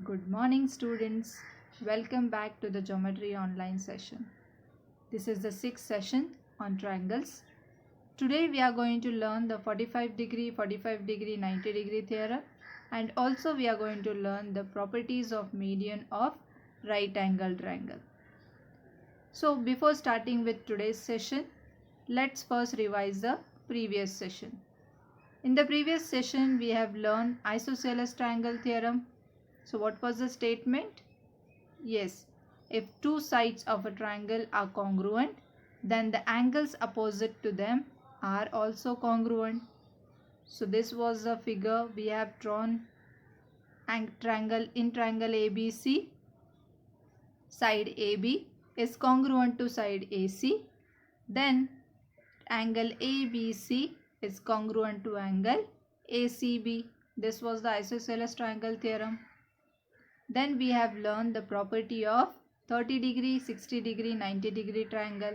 Good morning, students. Welcome back to the Geometry Online session. This is the sixth session on triangles. Today we are going to learn the 45 degree, 90 degree theorem, and also we are going to learn the properties of median of right angle triangle. So before starting with today's session, let's first revise the previous session. In the previous session, we have learned isosceles triangle theorem. So what was the statement? Yes, if two sides of a triangle are congruent, then the angles opposite to them are also congruent. So this was the figure we have drawn. Triangle ABC, side AB is congruent to side AC. Then angle ABC is congruent to angle ACB. This was the isosceles triangle theorem. Then we have learned the property of 30 degree, 60 degree, 90 degree triangle,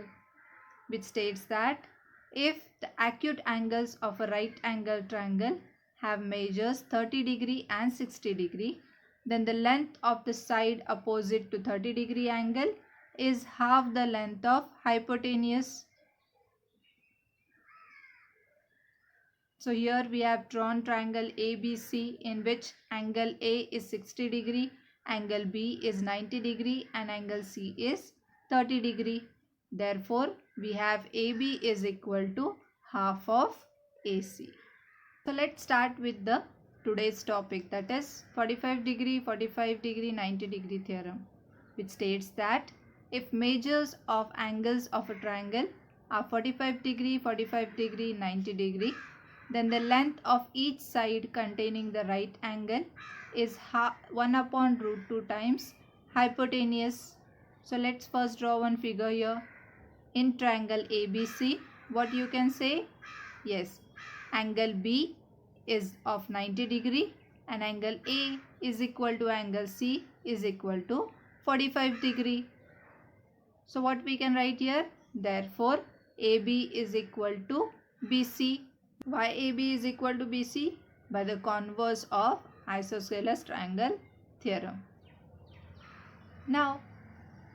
which states that if the acute angles of a right angle triangle have measures 30 degree and 60 degree, then the length of the side opposite to 30 degree angle is half the length of hypotenuse. So here we have drawn triangle ABC, in which angle A is 60 degree, angle B is 90 degree, and angle C is 30 degree. Therefore, we have AB is equal to half of AC. So let's start with the today's topic, that is 45 degree, 90 degree theorem, which states that if measures of angles of a triangle are 45 degree, 90 degree, then the length of each side containing the right angle is 1 upon root 2 times hypotenuse. So let's first draw one figure here. In triangle ABC, what you can say? Yes, angle B is of 90 degree and angle A is equal to angle C is equal to 45 degree. So what we can write here? Therefore, AB is equal to BC. Why AB is equal to BC? By the converse of isosceles triangle theorem. Now,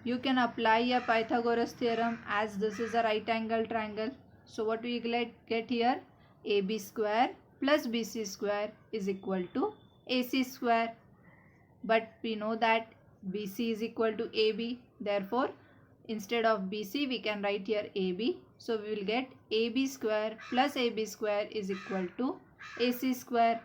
you can apply a Pythagoras theorem, as this is a right angle triangle. So what we get here? AB square plus BC square is equal to AC square. But we know that BC is equal to AB. Therefore, instead of BC, we can write here AB. So we will get AB square plus AB square is equal to AC square.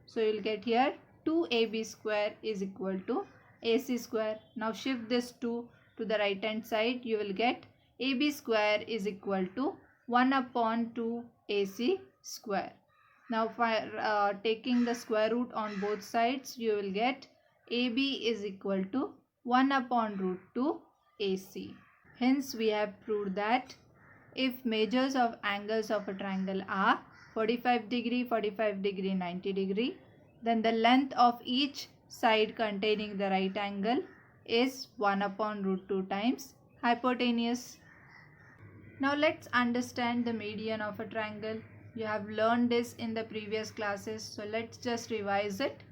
So you will get here 2AB square is equal to AC square. Now shift this 2 to the right hand side. You will get AB square is equal to 1 upon 2 AC square. Now taking the square root on both sides, you will get AB is equal to 1 upon root 2 AC. Hence, we have proved that if measures of angles of a triangle are 45 degree, 90 degree, then the length of each side containing the right angle is 1 upon root 2 times hypotenuse. Now let's understand the median of a triangle. You have learned this in the previous classes, so let's just revise it.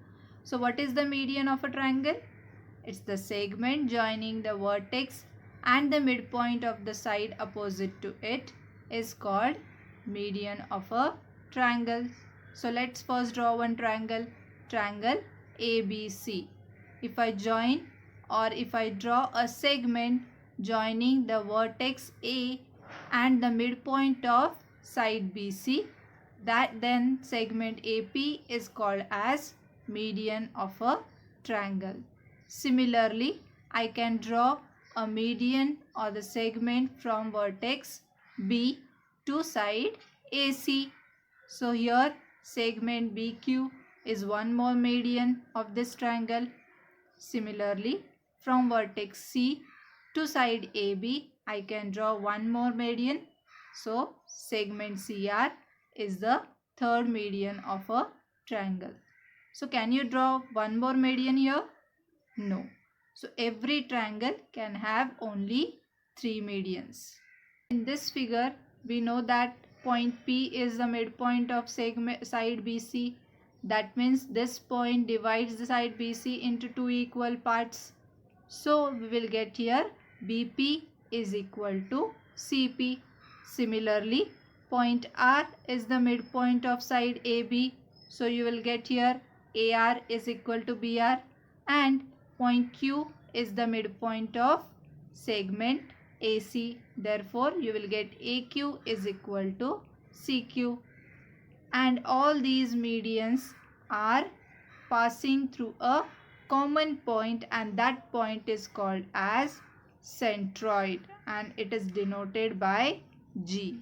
So what is the median of a triangle? It's the segment joining the vertex and the midpoint of the side opposite to it is called median of a triangle. So let's first draw one triangle ABC. If I draw a segment joining the vertex A and the midpoint of side BC, that then segment AP is called as median of a triangle. Similarly, I can draw a median or the segment from vertex B to side AC. So here segment BQ is one more median of this triangle. Similarly, from vertex C to side AB, I can draw one more median. So segment CR is the third median of a triangle. So can you draw one more median here? No. So every triangle can have only 3 medians. In this figure, we know that point P is the midpoint of segment side BC. That means this point divides the side BC into two equal parts. So we will get here BP is equal to CP. Similarly, point R is the midpoint of side AB. So you will get here AR is equal to BR, and point Q is the midpoint of segment AC. Therefore, you will get AQ is equal to CQ. And all these medians are passing through a common point, and that point is called as centroid, and it is denoted by G.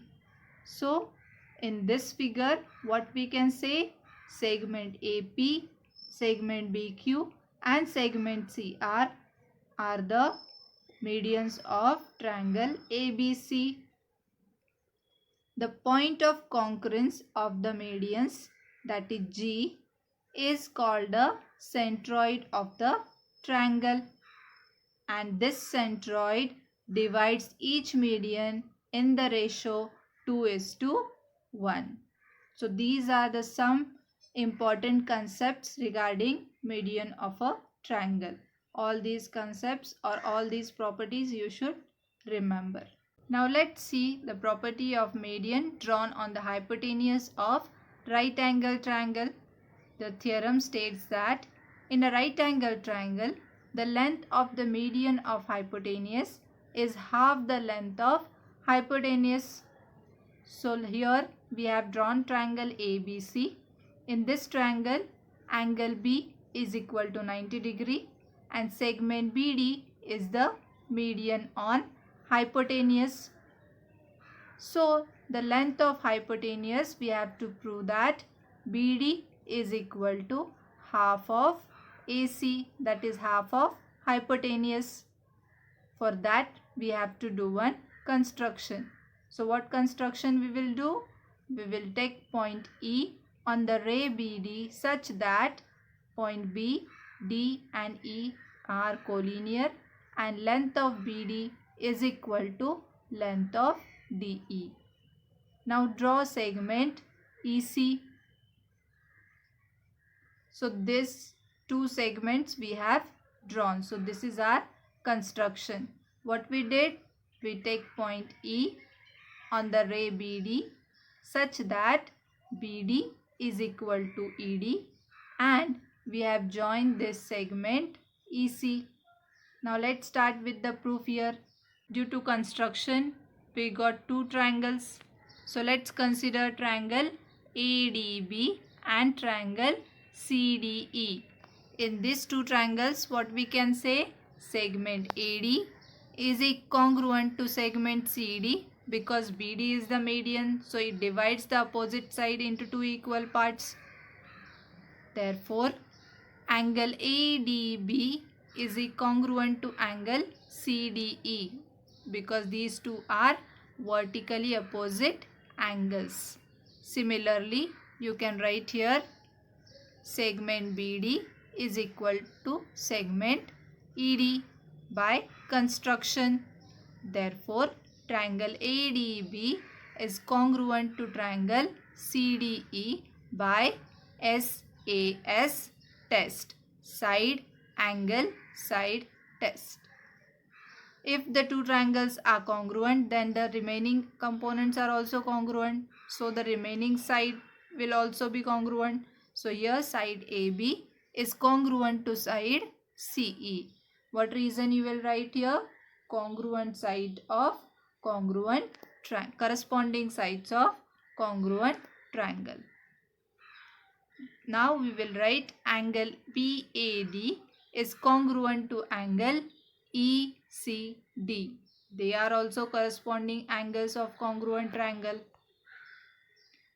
So in this figure, what we can say, segment AP, segment BQ and segment CR are the medians of triangle ABC. The point of concurrence of the medians, that is G, is called the centroid of the triangle, and this centroid divides each median in the ratio 2:1. So these are the some important concepts regarding median of a triangle. All these concepts or all these properties you should remember. Now let's see the property of median drawn on the hypotenuse of right angle triangle. The theorem states that in a right angle triangle, the length of the median of hypotenuse is half the length of hypotenuse. So here we have drawn triangle ABC. In this triangle, angle B is equal to 90 degree and segment BD is the median on hypotenuse. So the length of hypotenuse, we have to prove that BD is equal to half of AC, that is half of hypotenuse. For that we have to do one construction. So what construction we will do? We will take point E on the ray BD such that point B, D and E are collinear and length of BD is equal to length of DE. Now draw segment EC. So these two segments we have drawn. So this is our construction. What we did? We take point E on the ray BD such that BD is equal to ED, and we have joined this segment EC. Now let's start with the proof here. Due to construction, we got two triangles. So let's consider triangle ADB and triangle CDE. In these two triangles, what we can say? Segment AD is congruent to segment CD because BD is the median, so it divides the opposite side into two equal parts. Therefore, angle ADB is congruent to angle CDE because these two are vertically opposite angles. Similarly, you can write here segment BD is equal to segment ED by construction. Therefore, triangle ADB is congruent to triangle CDE by SAS test, side angle side test. If the two triangles are congruent, then the remaining components are also congruent. So the remaining side will also be congruent. So here side AB is congruent to side CE. What reason you will write here? Congruent side of congruent triangle, corresponding sides of congruent triangle. Now we will write angle BAD is congruent to angle ECD. They are also corresponding angles of congruent triangle.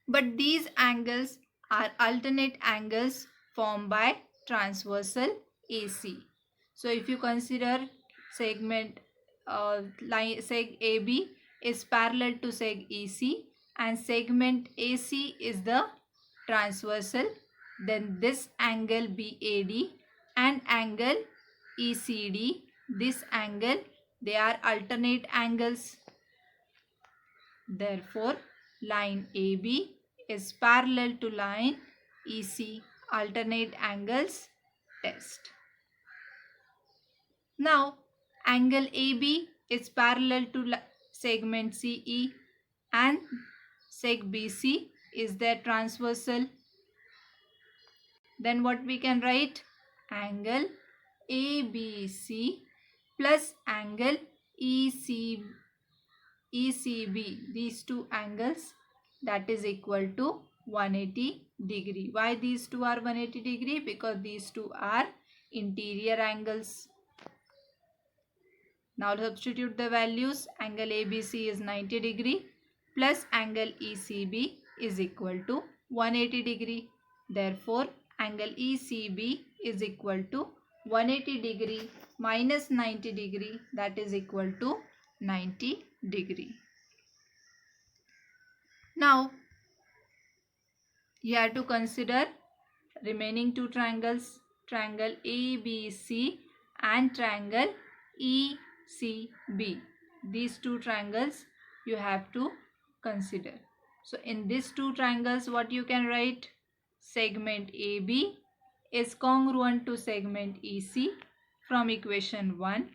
But these angles are alternate angles formed by transversal AC. So if you consider segment seg AB is parallel to seg EC and segment AC is the transversal, then this angle BAD and angle ECD, this angle, they are alternate angles. Therefore, line AB is parallel to line EC alternate angles test. Now, angle AB is parallel to segment CE and seg BC is their transversal. Then what we can write? Angle ABC plus angle ECB, these two angles, that is equal to 180 degree. Why these two are 180 degree? Because these two are interior angles. Now substitute the values. Angle ABC is 90 degree plus angle ECB is equal to 180 degree. Therefore, angle ECB is equal to 180 degree minus 90 degree, that is equal to 90 degree. Now, you have to consider remaining two triangles, triangle ABC and triangle ECB. These two triangles you have to consider. So in these two triangles, what you can write? Segment AB is congruent to segment EC from equation 1.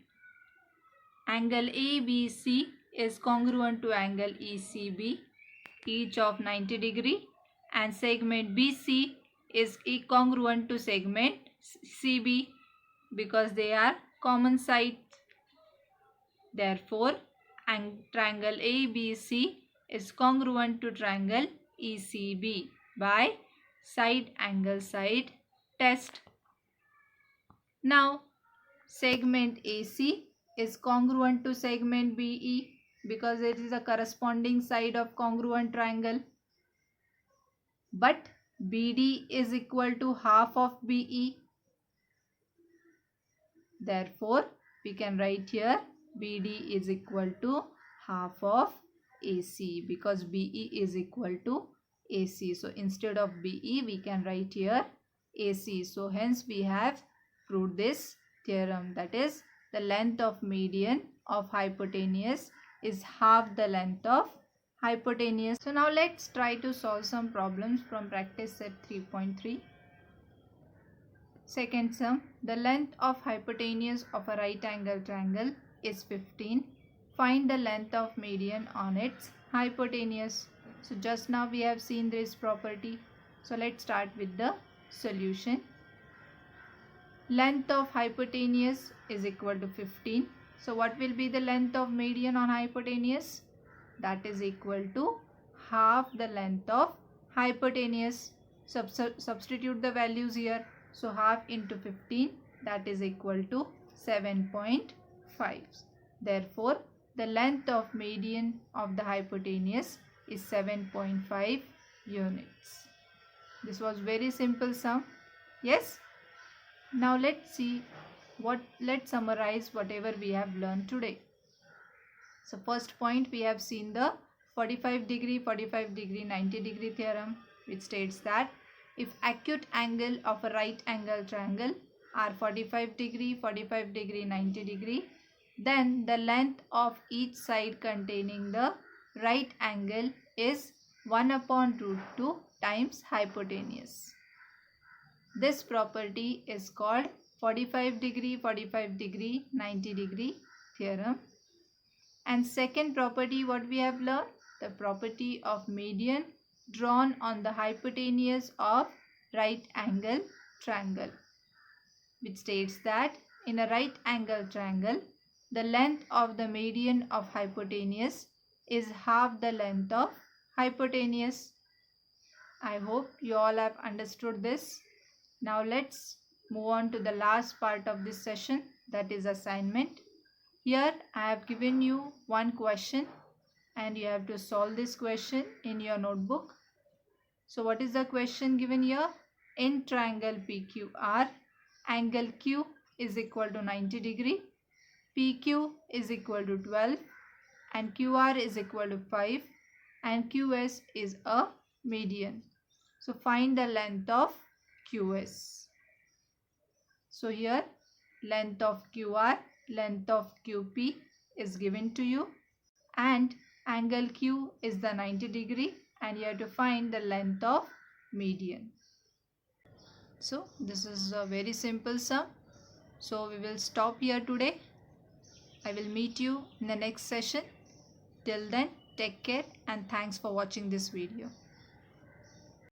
Angle ABC is congruent to angle ECB, each of 90 degree, and segment BC is congruent to segment CB because they are common side. Therefore, triangle ABC is congruent to triangle ECB by side angle side test. Now, segment AC is congruent to segment BE because it is a corresponding side of congruent triangle. But BD is equal to half of BE. Therefore, we can write here BD is equal to half of AC because BE is equal to AC. So instead of BE, we can write here AC. So hence we have proved this theorem, that is the length of median of hypotenuse is half the length of hypotenuse. So now let's try to solve some problems from practice set 3.3. Second sum, the length of hypotenuse of a right angle triangle is 15. Find the length of median on its hypotenuse. So just now we have seen this property. So let's start with the solution. Length of hypotenuse is equal to 15. So what will be the length of median on hypotenuse? That is equal to half the length of hypotenuse. Substitute the values here. So half into 15, that is equal to 7.5. Therefore, the length of median of the hypotenuse is 7.5 units. This was very simple sum. Yes? Now let's see let's summarize whatever we have learned today. So first point, we have seen the 45 degree, 90 degree theorem, which states that if acute angle of a right angle triangle are 45 degree, 90 degree, then the length of each side containing the right angle is 1 upon root 2 times hypotenuse. This property is called 45 degree, 90 degree theorem. And second property, what we have learned? The property of median drawn on the hypotenuse of right angle triangle, which states that in a right angle triangle, the length of the median of hypotenuse is half the length of hypotenuse. I hope you all have understood this. Now let's move on to the last part of this session, that is assignment. Here I have given you one question and you have to solve this question in your notebook. So what is the question given here? In triangle PQR, angle Q is equal to 90 degree, PQ is equal to 12 and QR is equal to 5 and QS is a median. So find the length of QS. So here length of QR, length of QP is given to you and angle Q is the 90 degree and you have to find the length of median. So this is a very simple sum. So we will stop here today. I will meet you in the next session. Till then, take care and thanks for watching this video.